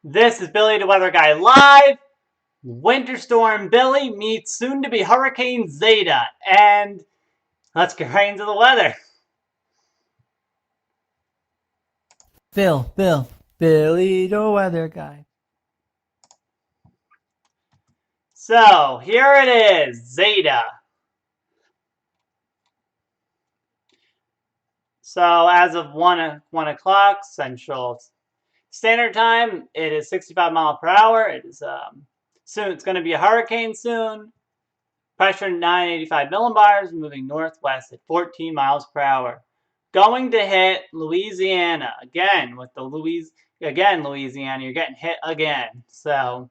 This is Billy the Weather Guy live. Winter Storm Billy meets soon-to-be Hurricane Zeta. And let's get right into the weather. Billy the Weather Guy. So, here it is, Zeta. So, as of 1 o'clock Central Standard Time, it is 65 miles per hour. It is soon. It's going to be a hurricane soon. Pressure 985 millibars, moving northwest at 14 miles per hour. Going to hit Louisiana again with the Louisiana. You're getting hit again. So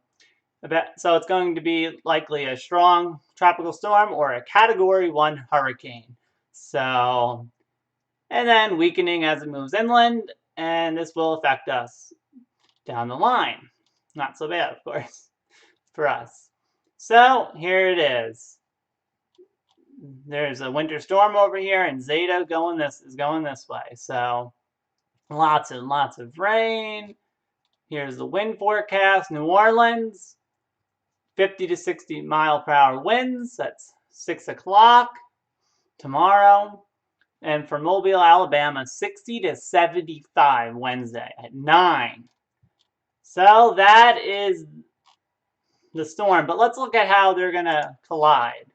it's going to be likely a strong tropical storm or a Category 1 hurricane. So, and then weakening as it moves inland, and this will affect us down the line. Not so bad, of course, for us. So here it is. There's a winter storm over here, and Zeta is going this way. So lots and lots of rain. Here's the wind forecast. New Orleans, 50 to 60 mile per hour winds. That's 6 o'clock tomorrow. And for Mobile, Alabama, 60 to 75 Wednesday at 9. So that is the storm. But let's look at how they're going to collide.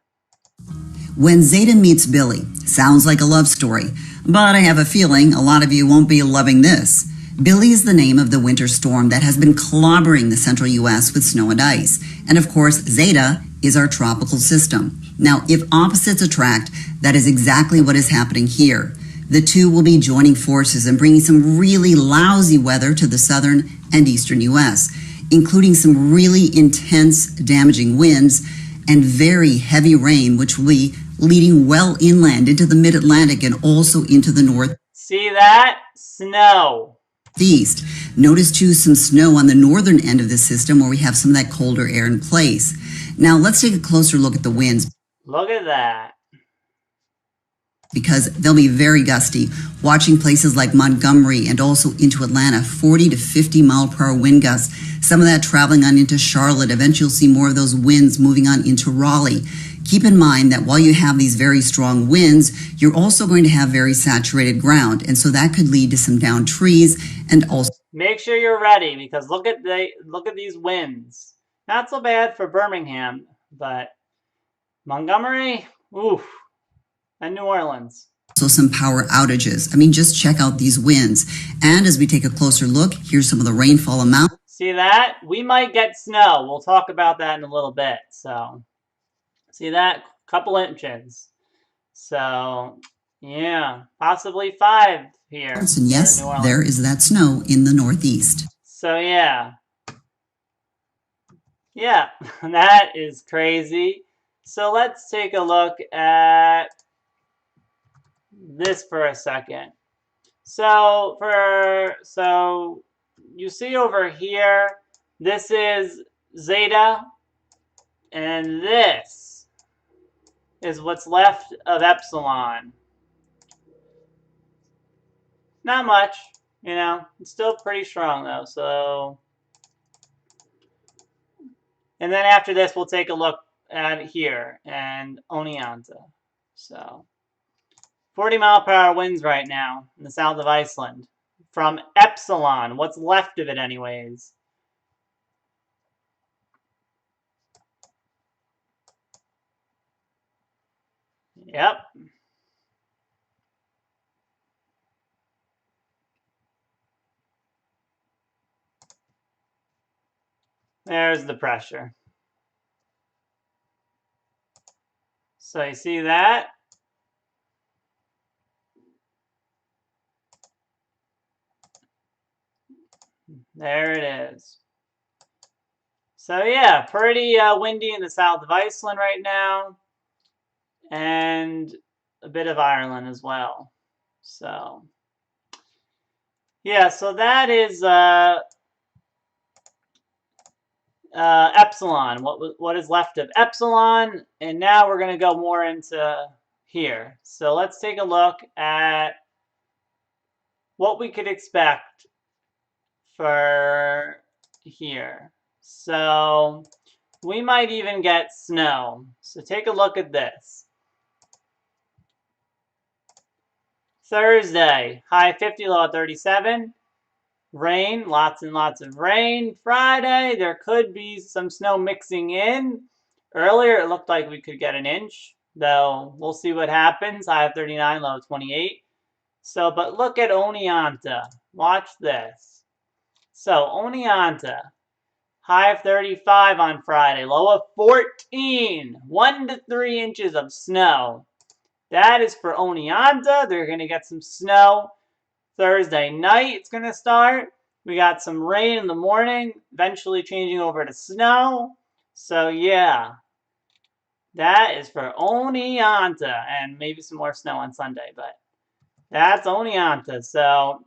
When Zeta meets Billy, sounds like a love story, but I have a feeling a lot of you won't be loving this. Billy is the name of the winter storm that has been clobbering the central U.S. with snow and ice. And of course, Zeta is our tropical system. Now, if opposites attract, that is exactly what is happening here. The two will be joining forces and bringing some really lousy weather to the southern and eastern U.S., including some really intense, damaging winds and very heavy rain, which will be leading well inland into the mid-Atlantic and also into the north. See that? Snow. East. Notice too some snow on the northern end of the system where we have some of that colder air in place. Now let's take a closer look at the winds. Look at that. Because they'll be very gusty. Watching places like Montgomery and also into Atlanta, 40 to 50 mile per hour wind gusts. Some of that traveling on into Charlotte. Eventually you'll see more of those winds moving on into Raleigh. Keep in mind that while you have these very strong winds, you're also going to have very saturated ground. And so that could lead to some downed trees and also... Make sure you're ready because look at these winds. Not so bad for Birmingham, but Montgomery, oof, and New Orleans. So some power outages. I mean, just check out these winds. And as we take a closer look, here's some of the rainfall amount. See that? We might get snow. We'll talk about that in a little bit. So, see that? Couple inches. So, yeah, possibly 5 here. And yes, there is that snow in the northeast. So, yeah. Yeah, that is crazy. So, let's take a look at this for a second. So you see over here, this is Zeta, and this is what's left of Epsilon. Not much, you know, it's still pretty strong though. So, and then after this, we'll take a look at here and Oneonta. So 40 mile per hour winds right now in the south of Iceland. From Epsilon, what's left of it anyways. Yep. There's the pressure. So you see that? There it is. So yeah, pretty windy in the south of Iceland right now. And a bit of Ireland as well. So yeah, so that is Epsilon. What is left of Epsilon, and now we're going to go more into here. So let's take a look at what we could expect for here. So we might even get snow. So take a look at this. Thursday, high 50, low 37. Rain, lots and lots of rain. Friday, there could be some snow mixing in. Earlier, it looked like we could get an inch, though we'll see what happens. High of 39, low of 28. So, but look at Oneonta. Watch this. So, Oneonta, high of 35 on Friday, low of 14. 1 to 3 inches of snow. That is for Oneonta. They're going to get some snow. Thursday night, it's going to start. We got some rain in the morning, eventually changing over to snow. So, yeah, that is for Oneonta. And maybe some more snow on Sunday, but that's Oneonta. So,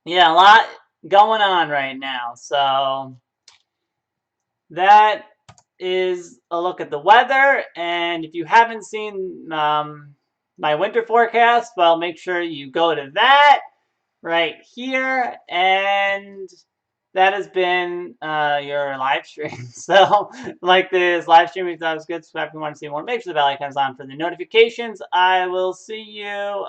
yeah, a lot going on right now. So, that is a look at the weather. And if you haven't seen my winter forecast, well, make sure you go to that right here. And that has been your live stream. So, like this live stream, if that was good, subscribe if you want to see more. Make sure the bell icon is on for the notifications. I will see you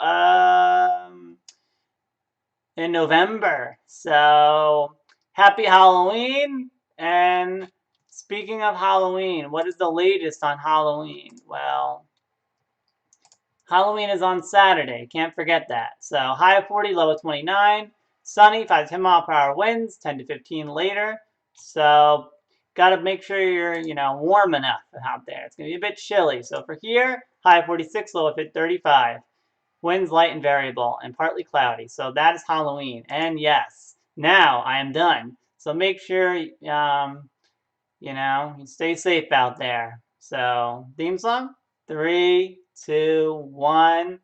in November. So, happy Halloween. And speaking of Halloween, what is the latest on Halloween? Well, Halloween is on Saturday. Can't forget that. So, high of 40, low of 29. Sunny, 5 to 10 mile per hour winds, 10 to 15 later. So, got to make sure you're, warm enough out there. It's going to be a bit chilly. So, for here, high of 46, low of 35. Winds light and variable and partly cloudy. So, that is Halloween. And yes, now I am done. So, make sure, you stay safe out there. So, theme song? 3, 2, 1.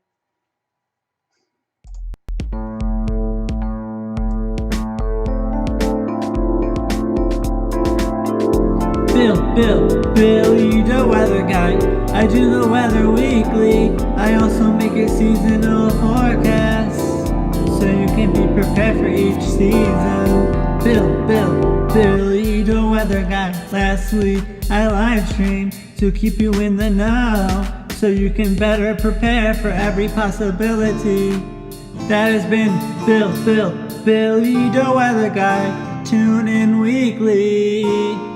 Billy, the weather guy. I do the weather weekly. I also make a seasonal forecast, so you can be prepared for each season. Billy, the weather guy. Last week I live streamed to keep you in the know, so you can better prepare for every possibility. That has been Billy, the weather guy. Tune in weekly.